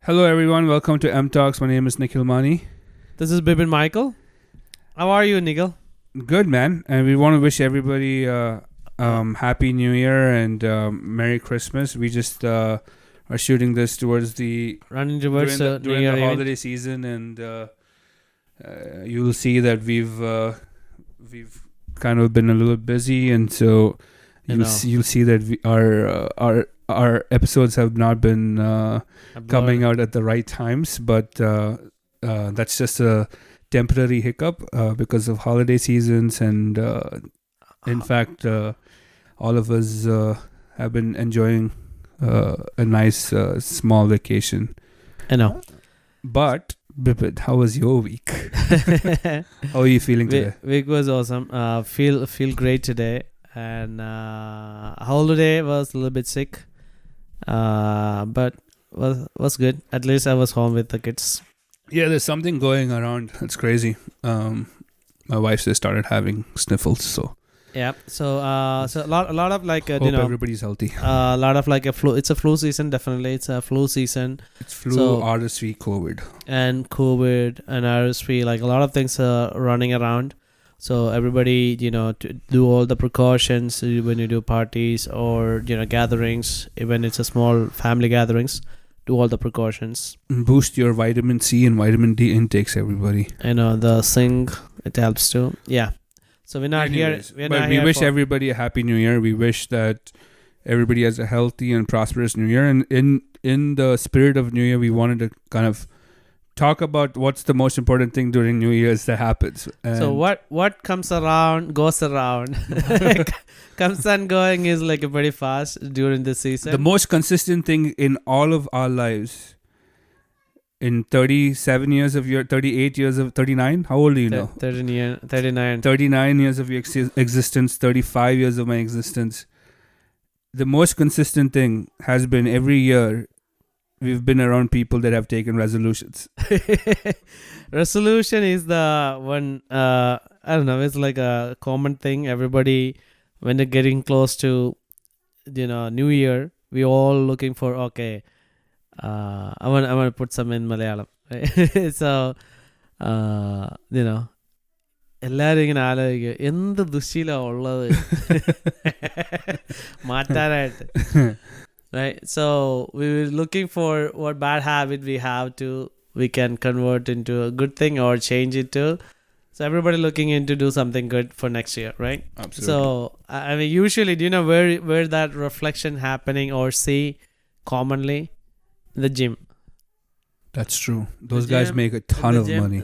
Hello, everyone. Welcome to M Talks. My name is Nikhil Mani. This is Bibin Michael. How are you, Nikhil? Good, man. And we want to wish everybody Happy New Year and Merry Christmas. We just are shooting this towards Running towards during New Year the event. holiday season, and you'll see that we've kind of been a little busy, and so you'll see that our episodes have not been coming out at the right times, but that's just a temporary hiccup because of holiday seasons, and in fact all of us have been enjoying a nice small vacation. I know. But Bipin, how was your week? How are you feeling today? Week was awesome. Feel great today, and holiday was a little bit sick, but was good. At least I was home with the kids. Yeah, there's something going around. It's crazy. My wife just started having sniffles, so Yeah. So a lot of like hope everybody's healthy. a lot of like a flu. It's a flu season. Definitely, it's a flu season. It's flu, RSV, COVID, and RSV. Like a lot of things are running around. So everybody, to do all the precautions when you do parties or gatherings, even it's a small family gatherings, do all the precautions. Boost your vitamin C and vitamin D intakes, everybody. The zinc, it helps too. Yeah. So we're not Anyways, here. we wish everybody a happy New Year. We wish that everybody has a healthy and prosperous New Year. And in the spirit of New Year, we wanted to kind of talk about what's the most important thing during New Year's that happens. And so what comes around goes around. Comes and going is like pretty fast during this season. the most consistent thing in all of our lives, in 38 years of 39, how old are you now? 39. 39 years of your existence, 35 years of my existence. The most consistent thing has been every year we've been around people that have taken resolutions. Resolution is the one, I don't know, it's like a common thing. Everybody, when they're getting close to, New Year, we all looking for, okay, I want to put some in Malayalam. Right? So, എല്ലാവരും ഇങ്ങനെ ആലോചിക്കും എന്ത് ദുശ്ശീല ഉള്ളത് മാറ്റാനായിട്ട്. Right, so we were looking for what bad habit we can convert into a good thing or change it to. So everybody looking into do something good for next year, right? Absolutely. So I mean, usually, do you know where that reflection happening or see commonly? The gym. That's true. Those guys make a ton of money.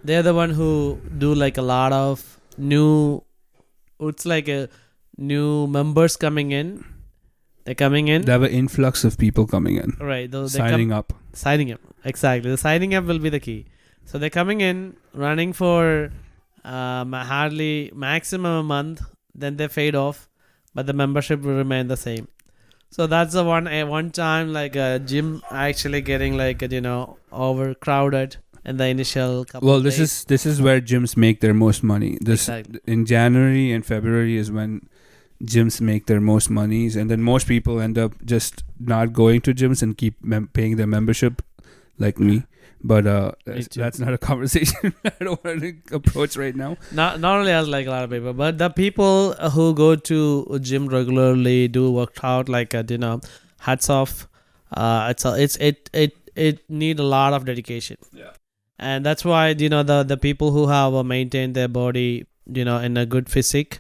They're the one who do like a lot of it's like a new members coming in. They're coming in. They have an influx of people coming in. Right. Signing up. Signing up. Exactly. The signing up will be the key. So they're coming in, running for hardly maximum a month. Then they fade off. But the membership will remain the same. So that's the one time like a gym actually getting like, overcrowded in the initial couple of days. This is where gyms make their most money. Exactly. In January and February is when gyms make their most monies, and then most people end up just not going to gyms and keep paying their membership, like me. But that's not a conversation I don't want to approach right now. Not only us, like a lot of people, but the people who go to gym regularly, do work out, like hats off. It need a lot of dedication. Yeah. And that's why the people who have maintained their body in a good physique.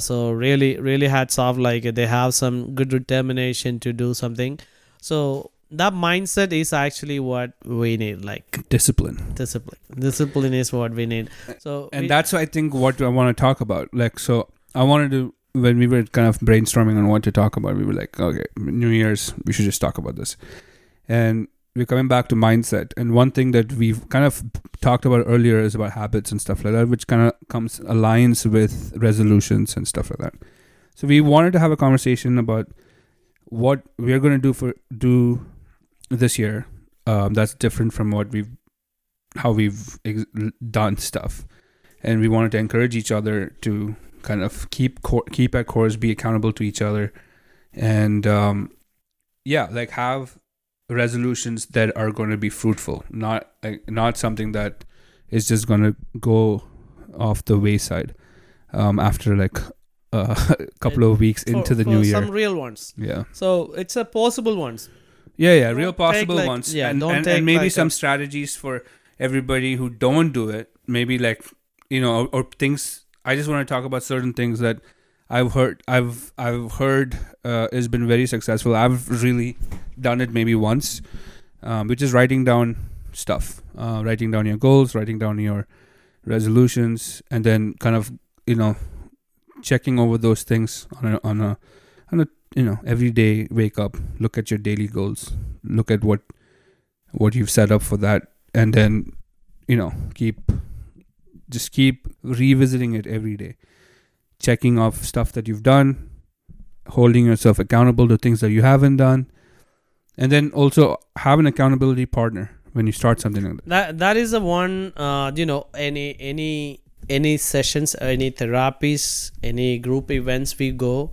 So really, really hats off. Like they have some good determination to do something. So that mindset is actually what we need. Like Discipline is what we need. So that's I think what I want to talk about. Like, so I wanted to, when we were kind of brainstorming on what to talk about, we were like, okay, New Year's, we should just talk about this. And we're coming back to mindset, and one thing that we've kind of talked about earlier is about habits and stuff like that, which kind of aligns with resolutions and stuff like that. So we wanted to have a conversation about what we're going to do this year that's different from how we've done stuff, and we wanted to encourage each other to kind of keep at course, be accountable to each other, and like have resolutions that are going to be fruitful, not something that is just going to go off the wayside after like a couple of weeks into the new year. Some real ones. Yeah. So it's a possible ones. Yeah, real possible ones. Yeah, and maybe like some strategies for everybody who don't do it. Maybe like, or things. I just want to talk about certain things that I've heard has been very successful. I've really done it maybe once, which is writing down stuff, writing down your goals, writing down your resolutions, and then kind of checking over those things on a every day. Wake up, look at your daily goals, look at what you've set up for that, and then keep revisiting it every day, checking off stuff that you've done, holding yourself accountable to things that you haven't done, and then also have an accountability partner when you start something like that. That is the one. Any sessions, any therapies, any group events we go,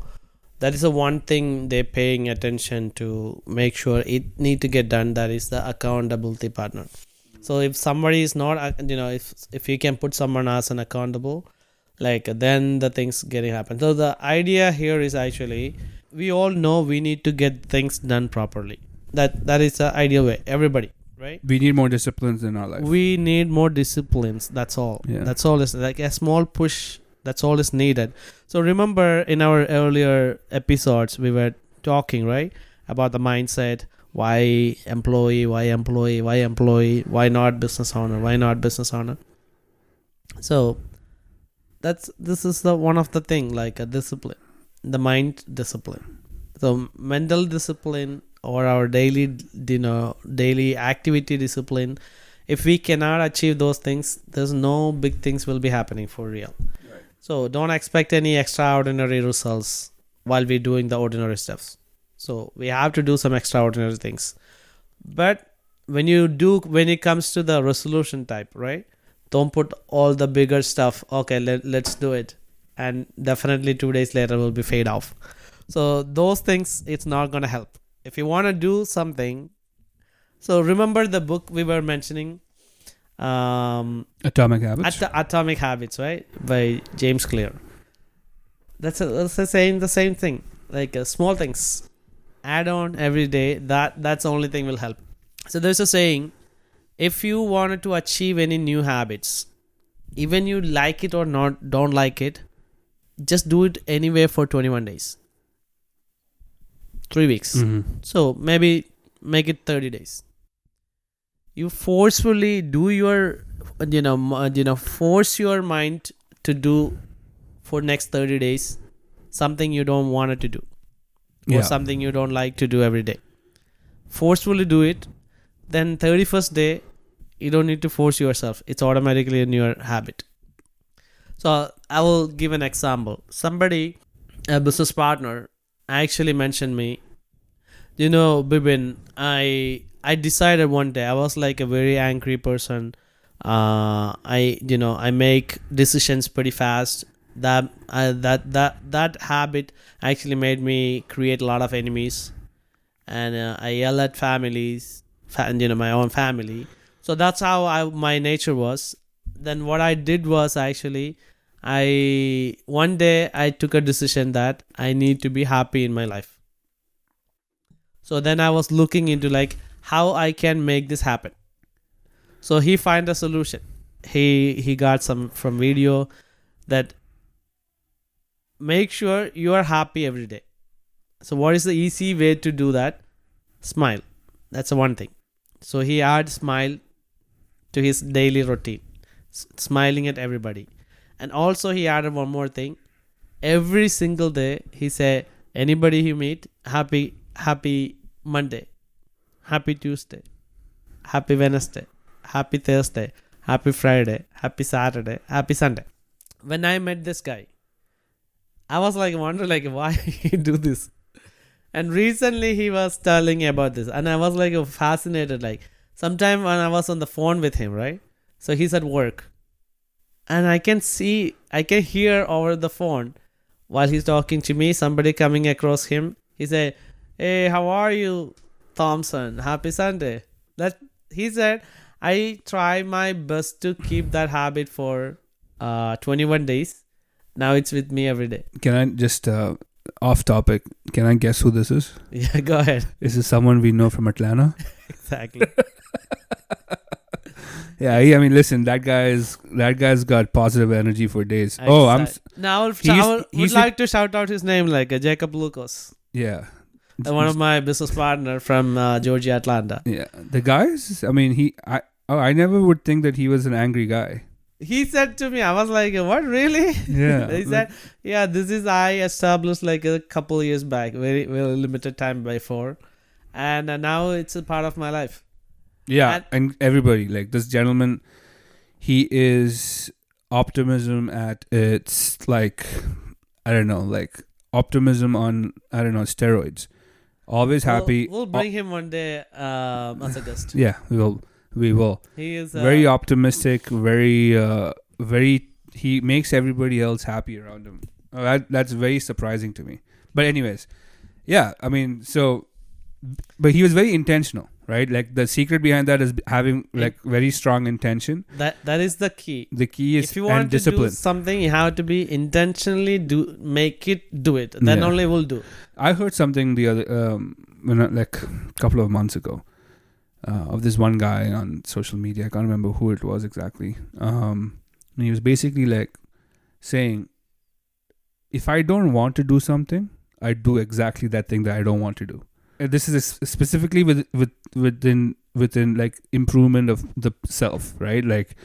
that is the one thing they're paying attention to, make sure it need to get done. That is the accountability partner. So if somebody is not, if you can put someone as an accountable, like then the things getting happen. So the idea here is actually, we all know we need to get things done properly. That is the ideal way. Everybody. Right? We need more disciplines in our life. We need more disciplines. That's all. Yeah. That's all. Is like a small push. That's all is needed. So remember in our earlier episodes, we were talking, right, about the mindset. Why employee? Why employee? Why employee? Why not business owner? Why not business owner? So this is the one of the thing, like a discipline, the mind discipline. So mental discipline, or our daily activity discipline, if we cannot achieve those things, there's no big things will be happening for real. Right. So don't expect any extraordinary results while we're doing the ordinary stuff. So we have to do some extraordinary things. But when it comes to the resolution type, right, don't put all the bigger stuff. Okay, let's do it, and definitely 2 days later will be fade off. So those things, it's not going to help. If you want to do something, so remember the book we were mentioning, Atomic Habits. Atomic Habits, right, by James Clear. That's saying the same thing, like small things, add on every day. That's the only thing will help. So there's a saying: if you wanted to achieve any new habits, even you like it or not, don't like it, just do it anyway for 21 days. 3 weeks. Mm-hmm. So maybe make it 30 days. You forcefully do your, force your mind to do for next 30 days something you don't want it to do, or something you don't like to do every day. Forcefully do it. Then 31st day, you don't need to force yourself. It's automatically in your habit. So I will give an example. Somebody, a business partner, actually mentioned me, Bibin, I decided one day, I was like a very angry person. I make decisions pretty fast. That habit actually made me create a lot of enemies, and I yell at families, my own family. So that's how my nature was. Then what I did was actually, one day I took a decision that I need to be happy in my life. So then I was looking into like how I can make this happen. So he find a solution. He got some from video that make sure you are happy every day. So what is the easy way to do that? Smile. That's the one thing. So he adds smile to his daily routine, smiling at everybody. And also he added one more thing. Every single day he say, anybody he meet, happy Monday, happy Tuesday, happy Wednesday, happy Thursday, happy Friday, happy Saturday, happy Sunday. When I met this guy, I was like wondering like why he do this. And recently he was telling about this, and I was like fascinated. Like sometime when I was on the phone with him, right? So he's at work, and I can hear over the phone while he's talking to me, somebody coming across him. He say, "Hey, how are you, Thompson, happy Sunday. That he said, I try my best to keep that habit for 21 days. Now it's with me every day. Can I just off topic? Can I guess who this is? Yeah, go ahead. Is this someone we know from Atlanta? Exactly. Yeah, I mean, listen, that guy's got positive energy for days. Oh, now I would like to shout out his name, like Jacob Lucas. Yeah. One of my business partner from Georgia, Atlanta. Yeah, the guys. I mean, I never would think that he was an angry guy. He said to me, I was like, "What, really?" Yeah. He said, "Yeah, this is I established like a couple years back, very very limited time before, and now it's a part of my life." Yeah, and everybody, like this gentleman, he is optimism at its like, I don't know, like optimism on, I don't know, steroids. Always happy. We'll bring him one day as a guest. Yeah, we will. He is very optimistic, very he makes everybody else happy around him. That's very surprising to me. But anyways, yeah, I mean, but he was very intentional, right? Like the secret behind that is having like very strong intention. That is the key. The key is if you want discipline. To do something, you have to be intentionally do it. Then only will do. I heard something the other like a couple of months ago of this one guy on social media. I can't remember who it was exactly. And he was basically like saying, if I don't want to do something, I do exactly that thing that I don't want to do. This is specifically within like improvement of the self, right? Like,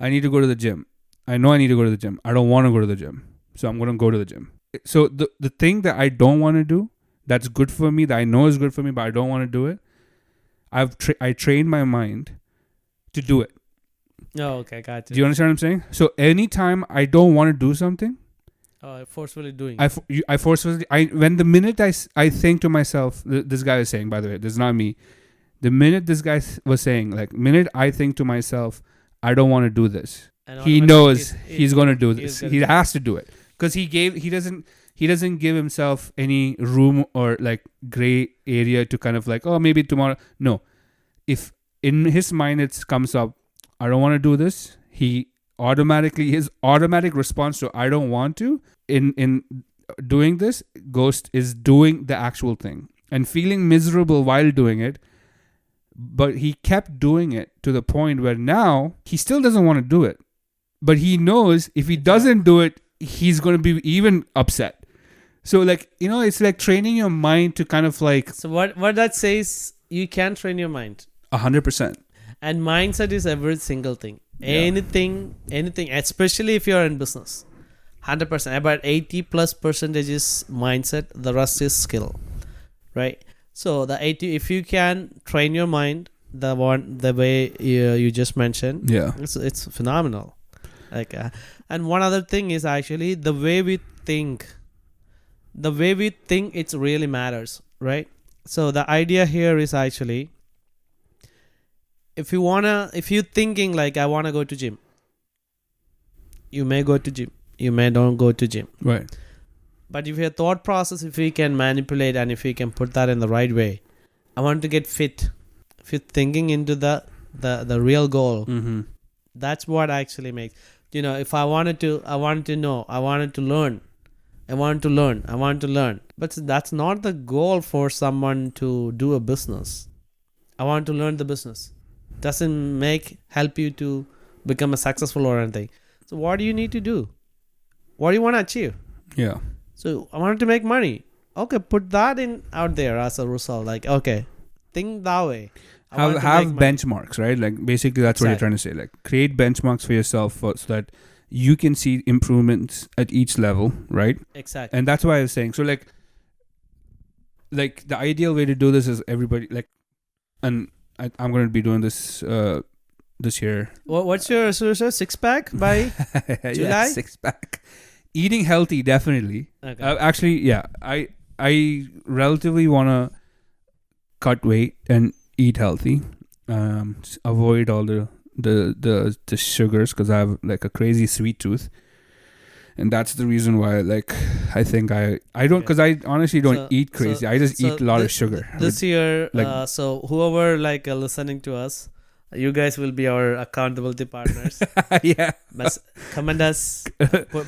I need to go to the gym. I know I need to go to the gym. I don't want to go to the gym, so I'm going to go to the gym. So the thing that I don't want to do, that's good for me, that I know is good for me, but I don't want to do it, I train my mind to do it. Oh, okay, gotcha. Do you understand what I'm saying? So anytime I don't want to do something, forcefully doing. I forcefully. When the minute I think to myself, this guy is saying, by the way, this is not me. The minute this guy was saying, like, minute I think to myself, I don't want to do this. He knows he's going to do this. He has to do it because he doesn't give himself any room or like gray area to kind of like, oh, maybe tomorrow. No, if in his mind it comes up, I don't want to do this. His automatic response to I don't want to in doing this ghost is doing the actual thing and feeling miserable while doing it, but he kept doing it to the point where now he still doesn't want to do it, but he knows if he doesn't do it, he's going to be even upset. So like, you know, it's like training your mind to kind of like, so what that says, you can train your mind 100%, and mindset is every single thing. Anything, especially if you're in business, 100%. About 80+% is mindset. The rest is skill, right? So the 80, if you can train your mind, the way you just mentioned, it's phenomenal. Like, and one other thing is actually the way we think. The way we think, it really matters, right? So the idea here is actually, if you're thinking like, I want to go to gym, you may go to gym, you may don't go to gym, right? But if your thought process, if we can manipulate and if we can put that in the right way, I want to get fit. If you're thinking into the real goal, that's what actually makes, you know, if I wanted to learn. But that's not the goal for someone to do a business. I want to learn the business. Doesn't help you to become a successful or anything. So what do you need to do? What do you want to achieve? Yeah. So I wanted to make money. Okay, put that out there as a result. Like, okay, think that way. Have benchmarks, right? Like basically that's what you're trying to say. Like create benchmarks for yourself so that you can see improvements at each level, right? Exactly. And that's why I was saying. So like the ideal way to do this is everybody like, and I'm going to be doing this this year. What's your 6-pack by July? 6-pack. Eating healthy, definitely. Okay. Actually, yeah, I relatively want to cut weight and eat healthy. Avoid all the sugars because I have like a crazy sweet tooth. and that's the reason why, like, I think I don't, because I honestly don't eat crazy. I just eat a lot of sugar. This year, like- so whoever like listening to us, you guys will be our accountability partners. Yeah. But comment us.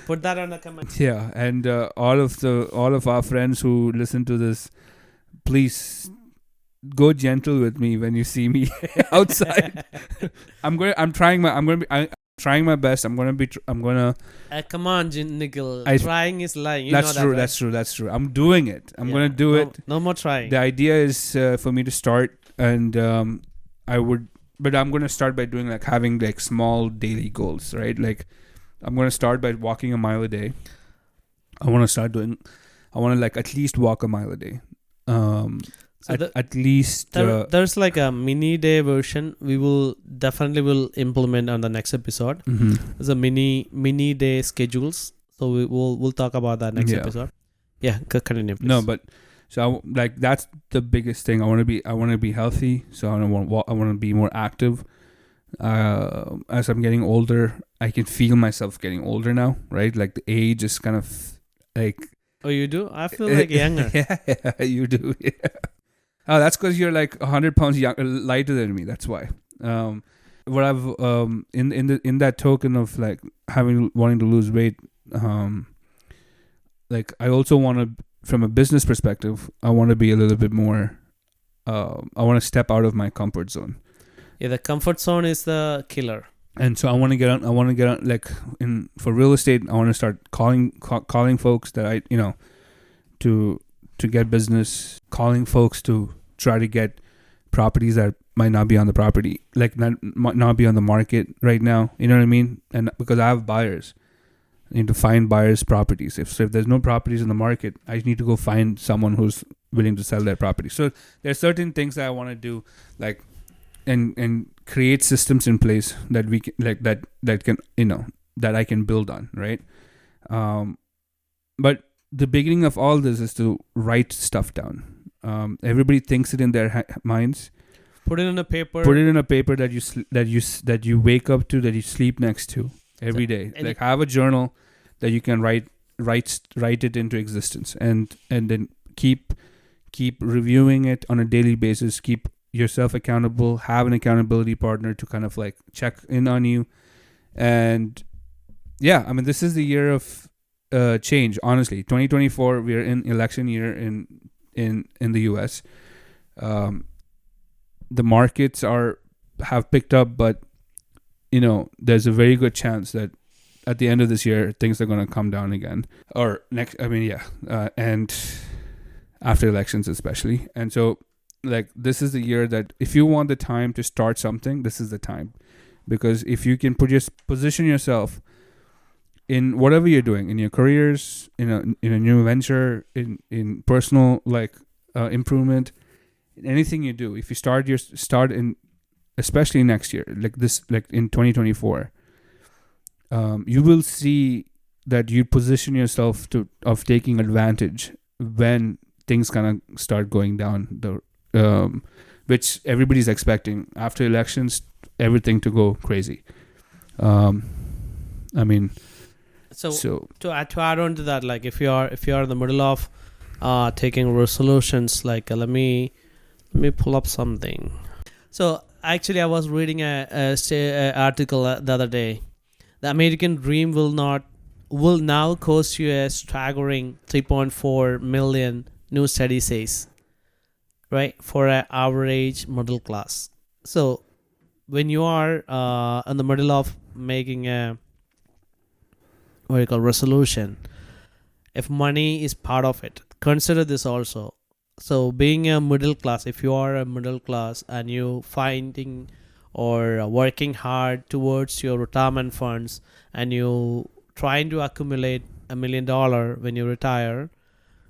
Put that on the comment. Yeah, and all of our friends who listen to this, please go gentle with me when you see me outside. I'm trying my best. I'm gonna. Come on, Nikhil. I- Trying is lying. You That's know that, true. right? That's true. I'm doing it. I'm gonna do it. No more trying. The idea is for me to start, and but I'm gonna start by doing like having like small daily goals, right? Like I'm gonna start by walking a mile a day. I want to like at least walk a mile a day. At least there's like a mini day version we will definitely implement on the next episode. There's a mini day schedules, so we'll talk about that next episode. Yeah, continue, please. No, but so like that's the biggest thing. I want to be healthy, so I want to be more active. As I'm getting older, I can feel myself getting older now, right? Like the age is kind of like. Oh, you do? I feel like younger. Yeah, you do. Yeah. Oh, that's because you're like 100 pounds lighter than me. That's why. What I've in that token of like wanting to lose weight, like I also want to, from a business perspective, I want to be a little bit more. I want to step out of my comfort zone. Yeah, the comfort zone is the killer. And so I want to get on like for real estate. I want to start calling folks that I to get business, calling folks to try to get properties that might not be on the property, like not be on the market right now. You know what I mean? And because I have buyers, I need to find buyers' properties. If there's no properties in the market, I need to go find someone who's willing to sell their property. So there's certain things that I want to do, like and create systems in place that we can, like that can that I can build on, right? But the beginning of all this is to write stuff down. Everybody thinks it in their minds. Put it in a paper. Put it in a paper that you wake up to, that you sleep next to every day. Like have a journal that you can write it into existence, and then keep reviewing it on a daily basis. Keep yourself accountable. Have an accountability partner to kind of like check in on you. And yeah, I mean, this is the year of change. Honestly, 2024, we are in election year in the US. The markets have picked up, but there's a very good chance that at the end of this year things are going to come down again, or next. I mean, and after elections especially. And so like this is the year that if you want the time to start something, this is the time, because if you can position yourself in whatever you're doing, in your careers, in a new venture, in personal improvement, in anything you do, if you start in, especially next year, like in 2024, you will see that you position yourself of taking advantage when things kind of start going down which everybody's expecting after elections, everything to go crazy. I mean. So to add on to that, like if you are in the middle of taking resolutions, like let me pull up something. So actually, I was reading a article the other day. The American dream will now cost you a staggering 3.4 million. New study says, right, for an average middle class. So when you are in the middle of making a resolution, if money is part of it, consider this also. So being a middle class, if you are a middle class and you finding or working hard towards your retirement funds, and you trying to accumulate $1 million when you retire,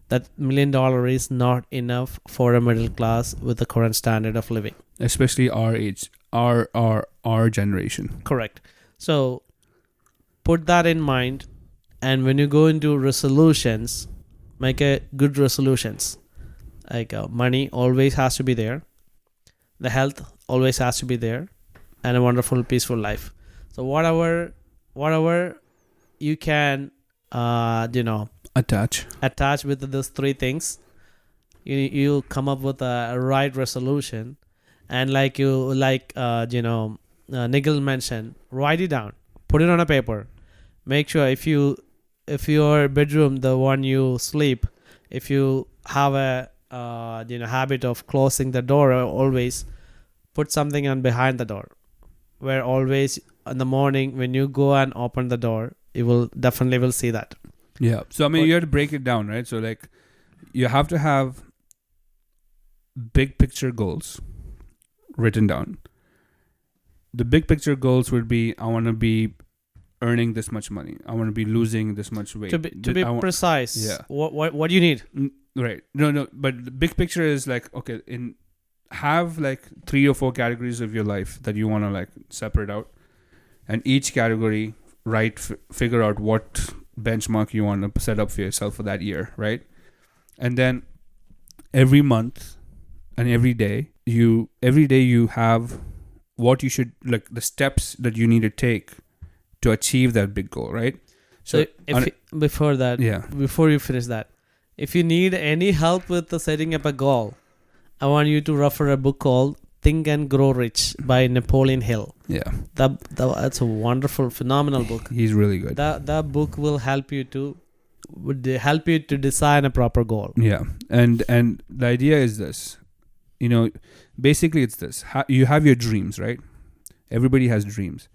that $1 million is not enough for a middle class with the current standard of living, especially our age, our generation. Correct. So put that in mind, and when you go into resolutions, make a good resolutions. Like money always has to be there, the health always has to be there, and a wonderful peaceful life. So whatever you can Attach with those three things, you come up with a right resolution. And like Nikhil mentioned, write it down, put it on a paper. Make sure if your bedroom, the one you sleep, if you have a habit of closing the door always, put something on behind the door, where always in the morning when you go and open the door, you will definitely see that. Yeah. So I mean, you have to break it down, right? So like, you have to have big picture goals written down. The big picture goals would be, I want to be earning this much money. I want to be losing this much weight. To be precise. Yeah. What do you need? Right. No. But the big picture is like, okay, have like 3 or 4 categories of your life that you want to like separate out, and each category figure out what benchmark you want to set up for yourself for that year, right? And then every month and every day you have what you should, like, the steps that you need to take to achieve that big goal, right? So before you finish that, if you need any help with setting up a goal, I want you to refer a book called Think and Grow Rich by Napoleon Hill. Yeah. That's a wonderful, phenomenal book. He's really good. That book will help you to design a proper goal. Yeah. And the idea is this. Basically it's this. You have your dreams, right? Everybody has dreams.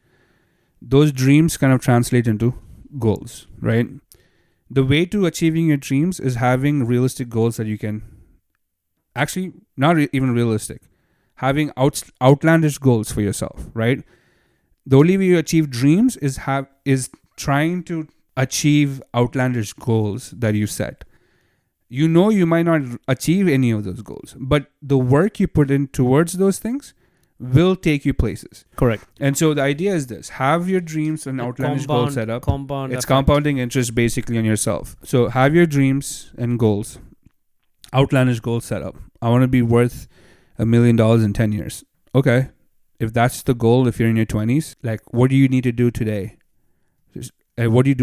Those dreams kind of translate into goals, right? The way to achieving your dreams is having realistic goals that you can... Actually, not even realistic. Having outlandish goals for yourself, right? The only way you achieve dreams is trying to achieve outlandish goals that you set. You might not achieve any of those goals, but the work you put in towards those things will take you places. Correct. And so the idea is this: have your dreams and outlandish goals set up. It's compounding interest basically on yourself. So have your dreams and goals, outlandish goals set up. I want to be worth $1 million in 10 years. Okay. If that's the goal, if you're in your 20s, like, what do you need to do today? What do you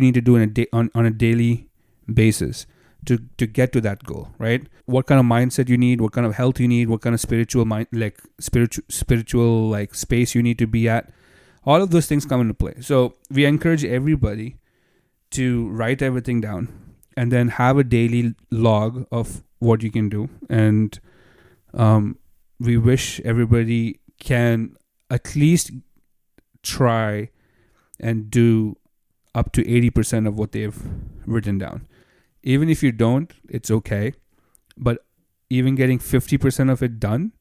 need to do on a daily basis to get to that goal, right? What kind of mindset you need, what kind of health you need, what kind of spiritual space you need to be at. All of those things come into play. So we encourage everybody to write everything down and then have a daily log of what you can do. And we wish everybody can at least try and do up to 80% of what they've written down. Even if you don't, it's okay. But even getting 50% of it done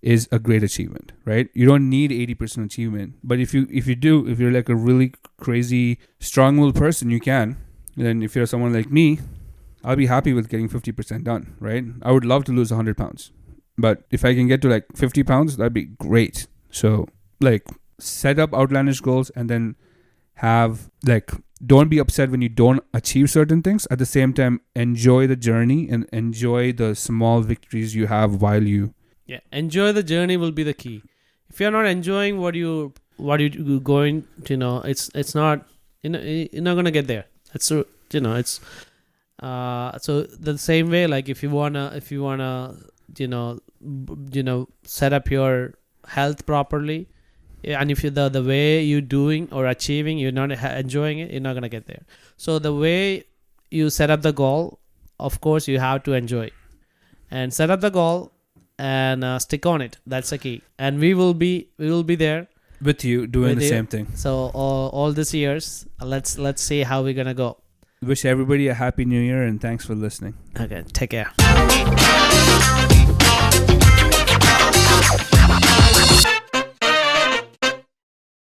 is a great achievement, right? You don't need 80% achievement. But if you're like a really crazy, strong-willed person, you can. Then if you're someone like me, I'll be happy with getting 50% done, right? I would love to lose 100 pounds. But if I can get to like 50 pounds, that'd be great. So like, set up outlandish goals and then don't be upset when you don't achieve certain things. At the same time, enjoy the journey and enjoy the small victories you have while you... Yeah, enjoy the journey will be the key. If you're not enjoying what you going to, it's not, you're not going to get there. It's, so the same way, like if you wanna, set up your health properly, and if you the way you're doing or achieving, you're not enjoying it, you're not going to get there. So the way you set up the goal, of course you have to enjoy and set up the goal and stick on it. That's the key. And we will be there with you doing the same thing. So all these years, let's see how we're going to go. Wish everybody a happy new year and thanks for listening. Okay, take care.